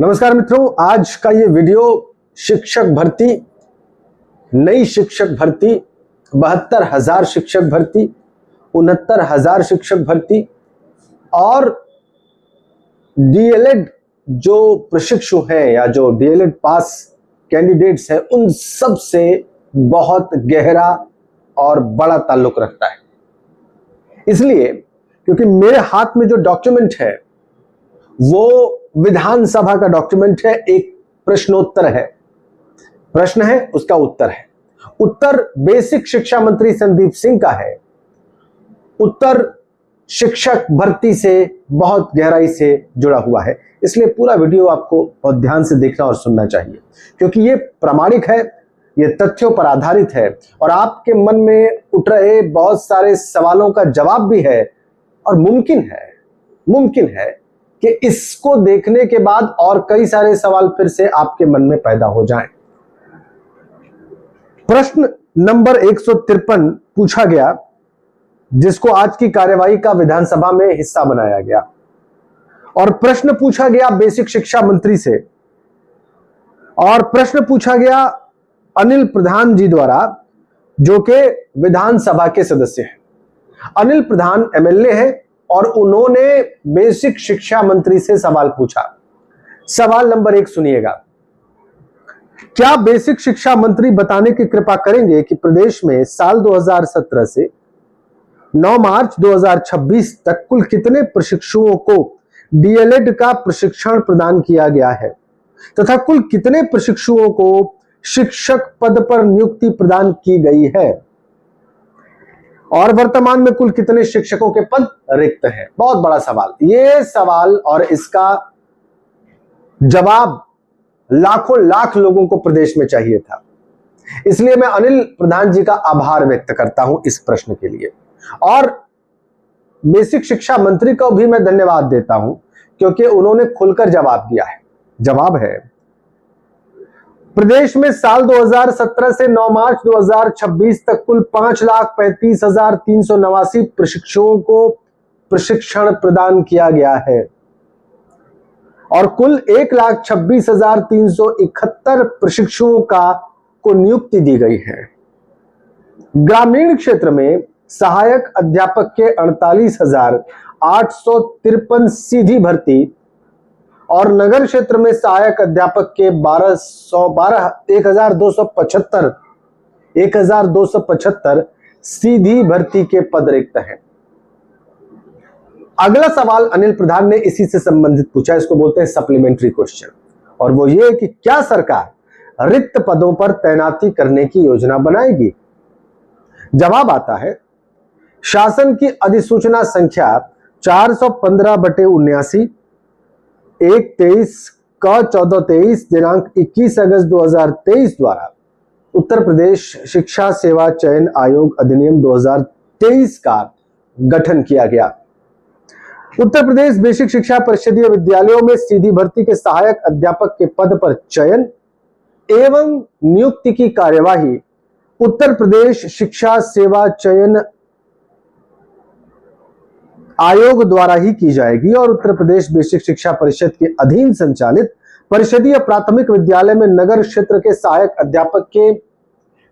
नमस्कार मित्रों, आज का ये वीडियो शिक्षक भर्ती, नई शिक्षक भर्ती, 72,000 शिक्षक भर्ती, 69,000 शिक्षक भर्ती और डीएलएड जो प्रशिक्षु हैं या जो डीएलएड पास कैंडिडेट्स हैं, उन सब से बहुत गहरा और बड़ा ताल्लुक रखता है। इसलिए क्योंकि मेरे हाथ में जो डॉक्यूमेंट है वो विधानसभा का डॉक्यूमेंट है, एक प्रश्नोत्तर है। प्रश्न है, उसका उत्तर है। उत्तर बेसिक शिक्षा मंत्री संदीप सिंह का है। उत्तर शिक्षक भर्ती से बहुत गहराई से जुड़ा हुआ है, इसलिए पूरा वीडियो आपको बहुत ध्यान से देखना और सुनना चाहिए, क्योंकि ये प्रामाणिक है, ये तथ्यों पर आधारित है और आपके मन में उठ रहे बहुत सारे सवालों का जवाब भी है। और मुमकिन है कि इसको देखने के बाद और कई सारे सवाल फिर से आपके मन में पैदा हो जाएं। प्रश्न नंबर 153 पूछा गया, जिसको आज की कार्यवाही का विधानसभा में हिस्सा बनाया गया, और प्रश्न पूछा गया बेसिक शिक्षा मंत्री से, और प्रश्न पूछा गया अनिल प्रधान जी द्वारा, जो कि विधानसभा के सदस्य हैं। अनिल प्रधान एमएलए हैं और उन्होंने बेसिक शिक्षा मंत्री से सवाल पूछा। सवाल नंबर 1 सुनिएगा। क्या बेसिक शिक्षा मंत्री बताने की कृपा करेंगे कि प्रदेश में साल 2017 से 9 मार्च 2026 तक कुल कितने प्रशिक्षुओं को डीएलएड का प्रशिक्षण प्रदान किया गया है तथा कुल कितने प्रशिक्षुओं को शिक्षक पद पर नियुक्ति प्रदान की गई है, और वर्तमान में कुल कितने शिक्षकों के पद रिक्त हैं। बहुत बड़ा सवाल। ये सवाल और इसका जवाब लाखों लाख लोगों को प्रदेश में चाहिए था, इसलिए मैं अनिल प्रधान जी का आभार व्यक्त करता हूं इस प्रश्न के लिए, और बेसिक शिक्षा मंत्री को भी मैं धन्यवाद देता हूं क्योंकि उन्होंने खुलकर जवाब दिया है। जवाब है, प्रदेश में साल 2017 से 9 मार्च 2026 तक कुल 5,35,389 प्रशिक्षुओं को प्रशिक्षण प्रदान किया गया है और कुल 1,26,371 प्रशिक्षुओं को नियुक्ति दी गई है। ग्रामीण क्षेत्र में सहायक अध्यापक के 48,853 सीधी भर्ती और नगर क्षेत्र में सहायक अध्यापक के 1,275 सीधी भर्ती के पद रिक्त हैं। अगला सवाल अनिल प्रधान ने इसी से संबंधित पूछा, इसको बोलते हैं सप्लीमेंट्री क्वेश्चन, और वो ये कि क्या सरकार रिक्त पदों पर तैनाती करने की योजना बनाएगी। जवाब आता है, शासन की अधिसूचना संख्या 415/79 1/23/1423 दिनांक 21 अगस्त 2023 द्वारा उत्तर प्रदेश शिक्षा सेवा चयन आयोग अधिनियम 2023 का गठन किया गया। उत्तर प्रदेश बेसिक शिक्षा परिषदीय विद्यालयों में सीधी भर्ती के सहायक अध्यापक के पद पर चयन एवं नियुक्ति की कार्यवाही उत्तर प्रदेश शिक्षा सेवा चयन आयोग द्वारा ही की जाएगी और उत्तर प्रदेश बेसिक शिक्षा परिषद के अधीन संचालित परिषदीय प्राथमिक विद्यालय में नगर क्षेत्र के सहायक अध्यापक के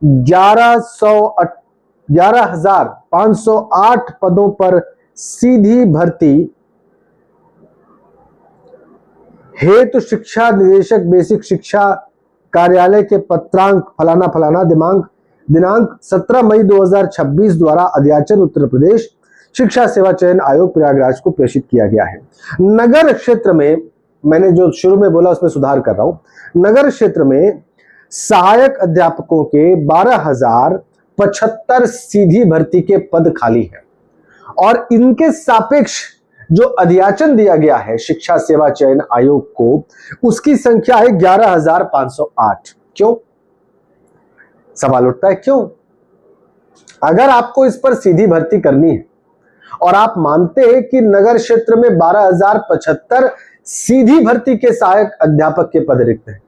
11,508 पदों पर सीधी भर्ती हेतु शिक्षा निदेशक बेसिक शिक्षा कार्यालय के पत्रांक फलाना फलाना दिनांक 17 मई 2026 द्वारा अध्याचन उत्तर प्रदेश शिक्षा सेवा चयन आयोग प्रयागराज को प्रेषित किया गया है। नगर क्षेत्र में, मैंने जो शुरू में बोला उसमें सुधार कर रहा हूं, नगर क्षेत्र में सहायक अध्यापकों के 12,075 सीधी भर्ती के पद खाली हैं और इनके सापेक्ष जो अध्याचन दिया गया है शिक्षा सेवा चयन आयोग को, उसकी संख्या है 11,508। क्यों? सवाल उठता है क्यों? अगर आपको इस पर सीधी भर्ती करनी है और आप मानते हैं कि नगर क्षेत्र में 12,075 सीधी भर्ती के सहायक अध्यापक के पद रिक्त हैं,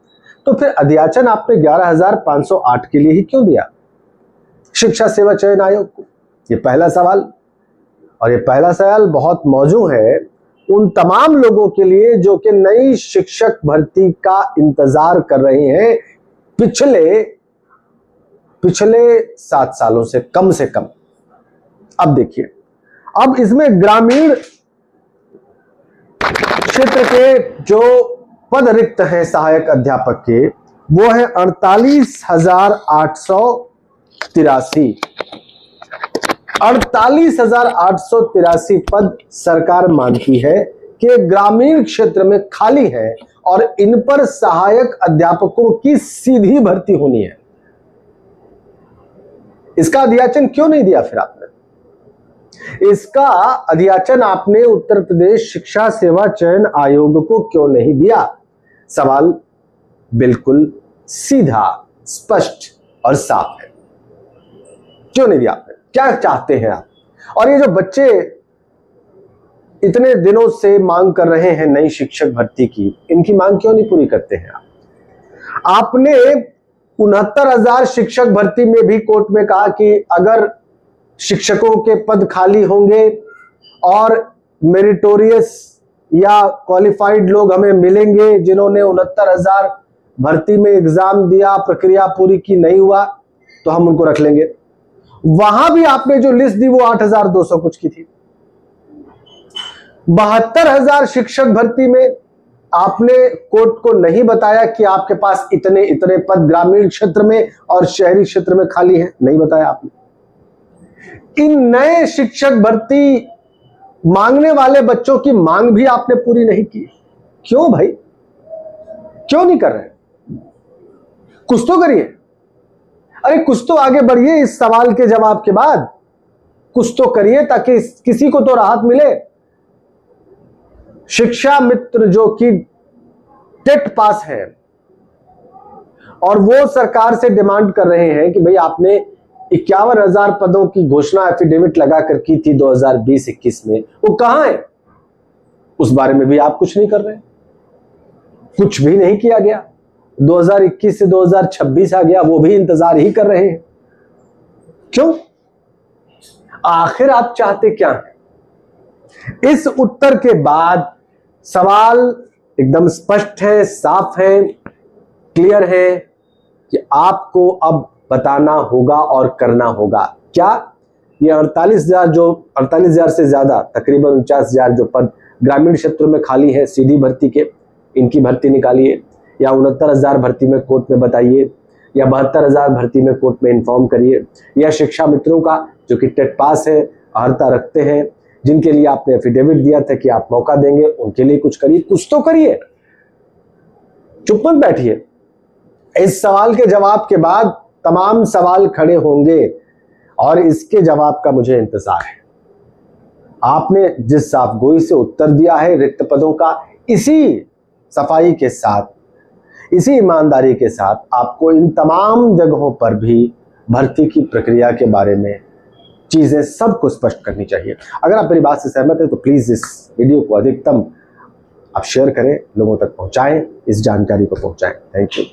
तो फिर अध्याचन आपने 11,508 के लिए ही क्यों दिया शिक्षा सेवा चयन आयोग को? ये पहला सवाल। और ये पहला सवाल बहुत मौजू है उन तमाम लोगों के लिए जो कि नई शिक्षक भर्ती का इंतजार कर रहे हैं पिछले 7 सालों से कम। अब देखिए, अब इसमें ग्रामीण क्षेत्र के जो पद रिक्त हैं सहायक अध्यापक के, वो है 48,883। 48,883 पद सरकार मानती है कि ग्रामीण क्षेत्र में खाली है और इन पर सहायक अध्यापकों की सीधी भर्ती होनी है। इसका अध्याचन क्यों नहीं दिया फिर आपने? इसका अध्याचन आपने उत्तर प्रदेश शिक्षा सेवा चयन आयोग को क्यों नहीं दिया? सवाल बिल्कुल सीधा, स्पष्ट और साफ है। क्यों नहीं दिया आपने? क्या चाहते हैं आप? और ये जो बच्चे इतने दिनों से मांग कर रहे हैं नई शिक्षक भर्ती की, इनकी मांग क्यों नहीं पूरी करते हैं आप? आपने 69,000 शिक्षक भर्ती में भी कोर्ट में कहा कि अगर शिक्षकों के पद खाली होंगे और मेरिटोरियस या क्वालिफाइड लोग हमें मिलेंगे जिन्होंने 69,000 भर्ती में एग्जाम दिया, प्रक्रिया पूरी की, नहीं हुआ तो हम उनको रख लेंगे। वहां भी आपने जो लिस्ट दी वो 8,200 कुछ की थी। 72,000 शिक्षक भर्ती में आपने कोर्ट को नहीं बताया कि आपके पास इतने इतने पद ग्रामीण क्षेत्र में और शहरी क्षेत्र में खाली हैं, नहीं बताया आपने। इन नए शिक्षक भर्ती मांगने वाले बच्चों की मांग भी आपने पूरी नहीं की। क्यों भाई, क्यों नहीं कर रहे? कुछ तो करिए। अरे कुछ तो आगे बढ़िए इस सवाल के जवाब के बाद, कुछ तो करिए ताकि किसी को तो राहत मिले। शिक्षा मित्र जो कि टेट पास है और वो सरकार से डिमांड कर रहे हैं कि भाई आपने 51,000 पदों की घोषणा एफिडेविट लगाकर की थी 2020-21 में, वो कहां है? उस बारे में भी आप कुछ नहीं कर रहे, कुछ भी नहीं किया गया। 2021 से 2026 आ गया, वो भी इंतजार ही कर रहे हैं। क्यों? आखिर आप चाहते क्या हैं? इस उत्तर के बाद सवाल एकदम स्पष्ट है, साफ है, क्लियर है कि आपको अब बताना होगा और करना होगा क्या। ये 48,000 से ज्यादा, तकरीबन 49,000 जो पद ग्रामीण क्षेत्रों में खाली है सीधी भर्ती के, इनकी भर्ती निकालिए, या 69,000 भर्ती में कोर्ट में बताइए, या 72,000 भर्ती में कोर्ट में इन्फॉर्म करिए, या शिक्षा मित्रों का जो कि टेट पास है, अर्हता रखते हैं, जिनके लिए आपने एफिडेविट दिया था कि आप मौका देंगे, उनके लिए कुछ करिए। कुछ तो करिए, चुप मत बैठिए। इस सवाल के जवाब के बाद तमाम सवाल खड़े होंगे और इसके जवाब का मुझे इंतजार है। आपने जिस साफगोई से उत्तर दिया है रिक्त पदों का, इसी सफाई के साथ, इसी ईमानदारी के साथ आपको इन तमाम जगहों पर भी भर्ती की प्रक्रिया के बारे में चीजें सबको स्पष्ट करनी चाहिए। अगर आप मेरी बात से सहमत हैं तो प्लीज इस वीडियो को अधिकतम आप शेयर करें, लोगों तक पहुंचाएं, इस जानकारी को पहुंचाएं। Thank you.